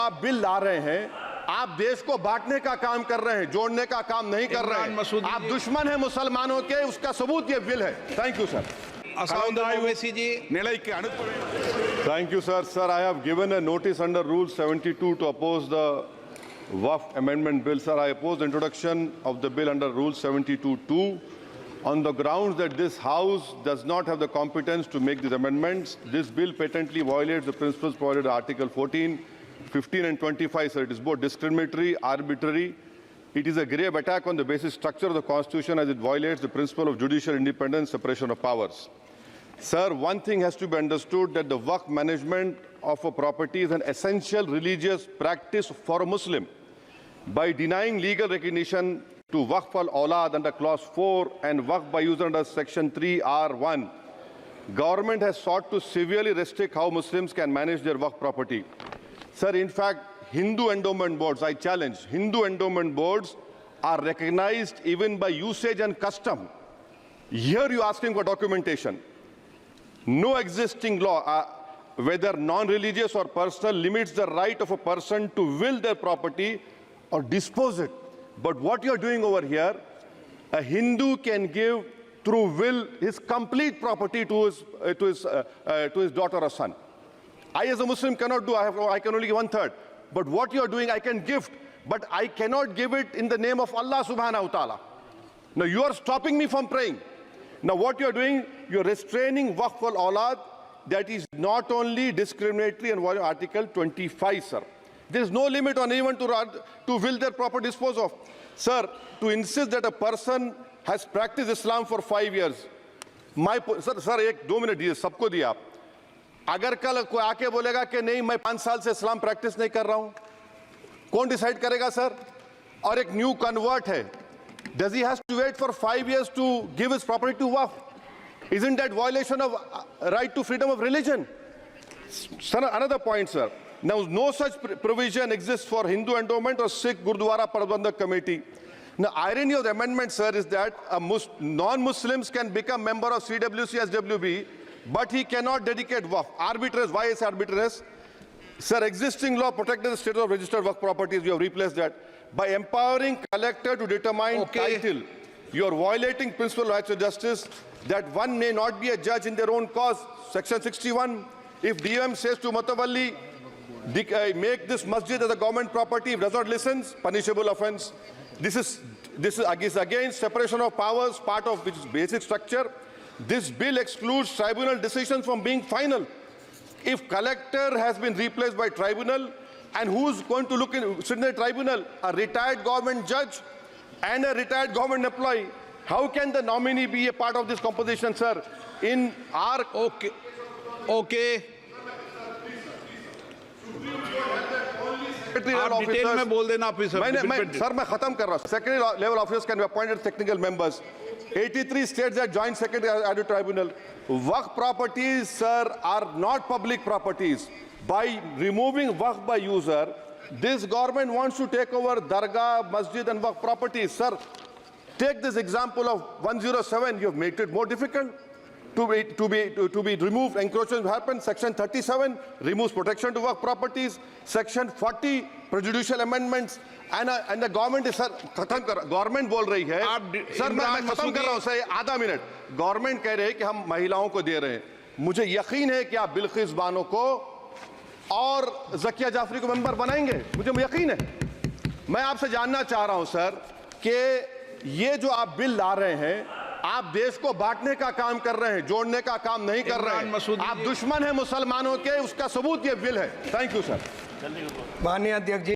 आप बिल ला रहे हैं, आप देश को बांटने का काम कर रहे हैं, जोड़ने का काम नहीं कर रहे हैं। आप दुश्मन हैं मुसलमानों के, उसका सबूत ये बिल है। Thank you sir. Thank you, sir. Sir, I have given a notice under Rule 72 to oppose the Waqf Amendment Bill. Sir, I oppose the introduction of the bill under Rule 72(2) on the grounds that this House does not have the competence to make these amendments. This bill patently violates the principles provided in Article 14, 15 and 25. Sir, it is both discriminatory, arbitrary. It is a grave attack on the basic structure of the Constitution as it violates the principle of judicial independence, separation of powers. Sir, one thing has to be understood, that the Waqf management of a property is an essential religious practice for a Muslim. By denying legal recognition to Waqf al-Awlad under Clause 4 and Waqf by user under Section 3(r)(1), government has sought to severely restrict how Muslims can manage their Waqf property. Sir, in fact, Hindu endowment boards, I challenge, Hindu endowment boards are recognized even by usage and custom. Here you are asking for documentation. No existing law, whether non-religious or personal, limits the right of a person to will their property or dispose it. But what you are doing over here, a Hindu can give through will his complete property to his daughter or son. I as a Muslim cannot do, I can only give 1/3. But what you are doing, I can gift, but I cannot give it in the name of Allah subhanahu wa ta'ala. Now you are stopping me from praying. Now what you are doing, you are restraining Waqf al-Awlad. That is not only discriminatory and violating Article 25, sir. There is no limit on anyone to will their property dispose of. Sir, to insist that a person has practiced Islam for 5 years, sir, एक 2 minute दिए, सबको दिया आप. अगर कल कोई आके बोलेगा कि नहीं मैं 5 साल से इस्लाम प्रैक्टिस नहीं कर रहा हूं, कौन डिसाइड करेगा सर? और एक न्यू कन्वर्ट है, does he has to wait for 5 years to give his property to Waqf? Isn't that violation of right to freedom of religion? Sir, another point, sir. Now, no such provision exists for Hindu endowment or Sikh Gurdwara Prabandhak Committee. Now, irony of the amendment, sir, is that non-Muslims can become member of CWC, SWB, but he cannot dedicate Waqf. Arbitrariness. Why is arbitrariness? Sir, existing law protected the status of registered Waqf properties. You have replaced that. By empowering collector to determine title, you are violating principle of rights of justice, that one may not be a judge in their own cause. Section 61, if DOM says to Mutawalli, make this masjid as a government property, if does not listen, punishable offense. This is against separation of powers, part of which is basic structure. This bill excludes tribunal decisions from being final. If collector has been replaced by tribunal, and who's going to sit in the tribunal? A retired government judge and a retired government employee. How can the nominee be a part of this composition, sir? In our... Okay. आप detail में बोल देना officer. Sir मैं खत्म कर रहा हूं. Secondary level officers can be appointed technical members. 83 states that joint secretary added tribunal. Waqf properties, sir, are not public properties. By removing Waqf by user, this government wants to take over Dargah, Masjid and Waqf properties. Sir, take this example of 107. You have made it more difficult to be removed. Encroachment happens. Section 37 removes protection to Waqf properties. Section 40 prejudicial amendments. And the government is, sir, government बोल रही है. Sir मैं खत्म कर रहा हूं sir, आधा minute. Government कह रहे हैं कि हम महिलाओं को दे रहे हैं. मुझे यकीन है कि आप बिल्किस बानो को और ज़किया जाफरी को मेंबर बनाएंगे, मुझे यकीन है. मैं आपसे जानना चाह रहा हूं सर कि ये जो आप बिल ला रहे हैं, आप देश को बांटने का काम कर रहे हैं, जोड़ने का काम नहीं कर रहे हैं. आप दुश्मन हैं मुसलमानों के, उसका सबूत ये बिल है. Thank you sir. माननीय अध्यक्ष जी.